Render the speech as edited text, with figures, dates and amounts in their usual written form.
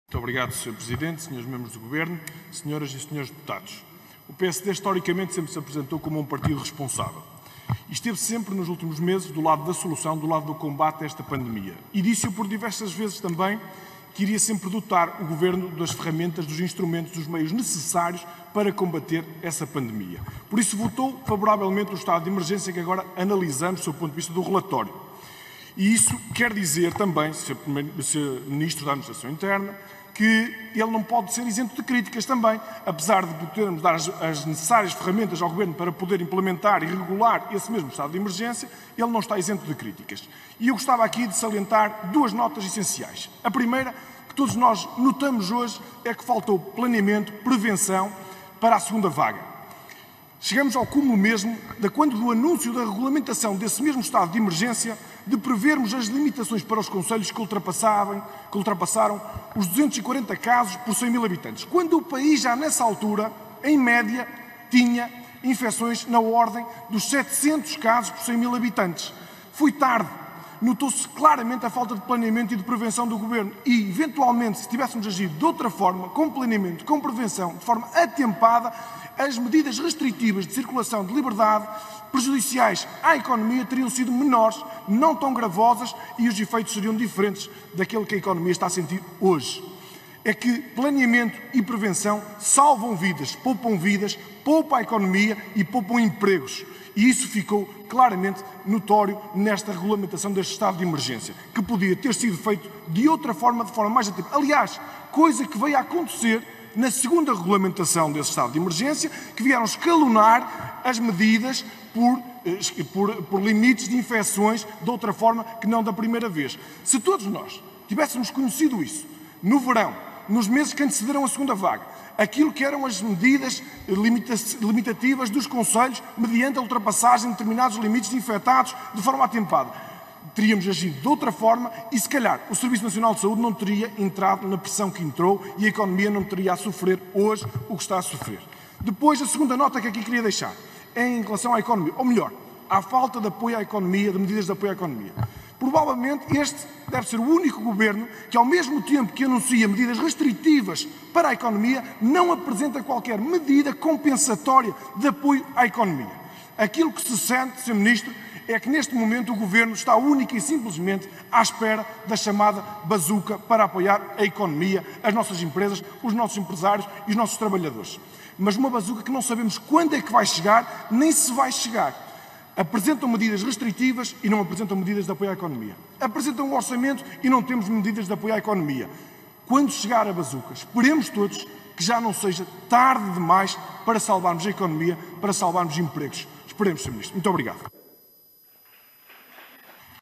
Muito obrigado, Sr. Presidente, Srs. Membros do Governo, Senhoras e Senhores Deputados. O PSD historicamente sempre se apresentou como um partido responsável e esteve sempre nos últimos meses do lado da solução, do lado do combate a esta pandemia. E disse-o por diversas vezes também que iria sempre dotar o Governo das ferramentas, dos instrumentos, dos meios necessários para combater essa pandemia. Por isso votou favoravelmente o estado de emergência que agora analisamos do seu ponto de vista do relatório. E isso quer dizer também, Sr. Ministro da Administração Interna, que ele não pode ser isento de críticas também, apesar de podermos dar as necessárias ferramentas ao Governo para poder implementar e regular esse mesmo estado de emergência, ele não está isento de críticas. E eu gostava aqui de salientar duas notas essenciais. A primeira, que todos nós notamos hoje, é que faltou planeamento, prevenção para a segunda vaga. Chegamos ao cúmulo mesmo de quando do anúncio da regulamentação desse mesmo estado de emergência, de prevermos as limitações para os concelhos que ultrapassaram os 240 casos por 100 mil habitantes, quando o país já nessa altura, em média, tinha infecções na ordem dos 700 casos por 100 mil habitantes. Foi tarde. Notou-se claramente a falta de planeamento e de prevenção do Governo e, eventualmente, se tivéssemos agido de outra forma, com planeamento, com prevenção, de forma atempada, as medidas restritivas de circulação de liberdade, prejudiciais à economia, teriam sido menores, não tão gravosas e os efeitos seriam diferentes daquele que a economia está a sentir hoje. É que planeamento e prevenção salvam vidas, poupam a economia e poupam empregos. E isso ficou claramente notório nesta regulamentação deste estado de emergência, que podia ter sido feito de outra forma, de forma mais ativa. Aliás, coisa que veio a acontecer na segunda regulamentação desse estado de emergência, que vieram escalonar as medidas por limites de infecções de outra forma que não da primeira vez. Se todos nós tivéssemos conhecido isso no verão, nos meses que antecederam a segunda vaga, aquilo que eram as medidas limitativas dos concelhos mediante a ultrapassagem de determinados limites de infectados de forma atempada, teríamos agido de outra forma e, se calhar, o Serviço Nacional de Saúde não teria entrado na pressão que entrou e a economia não teria a sofrer hoje o que está a sofrer. Depois, a segunda nota que aqui queria deixar é em relação à economia, ou melhor, à falta de apoio à economia, de medidas de apoio à economia. Provavelmente este deve ser o único governo que, ao mesmo tempo que anuncia medidas restritivas para a economia, não apresenta qualquer medida compensatória de apoio à economia. Aquilo que se sente, Sr. Ministro, é que neste momento o Governo está única e simplesmente à espera da chamada bazuca para apoiar a economia, as nossas empresas, os nossos empresários e os nossos trabalhadores. Mas uma bazuca que não sabemos quando é que vai chegar, nem se vai chegar. Apresentam medidas restritivas e não apresentam medidas de apoio à economia. Apresentam um orçamento e não temos medidas de apoio à economia. Quando chegar a bazuca, esperemos todos que já não seja tarde demais para salvarmos a economia, para salvarmos empregos. Esperemos, Sr. Ministro. Muito obrigado.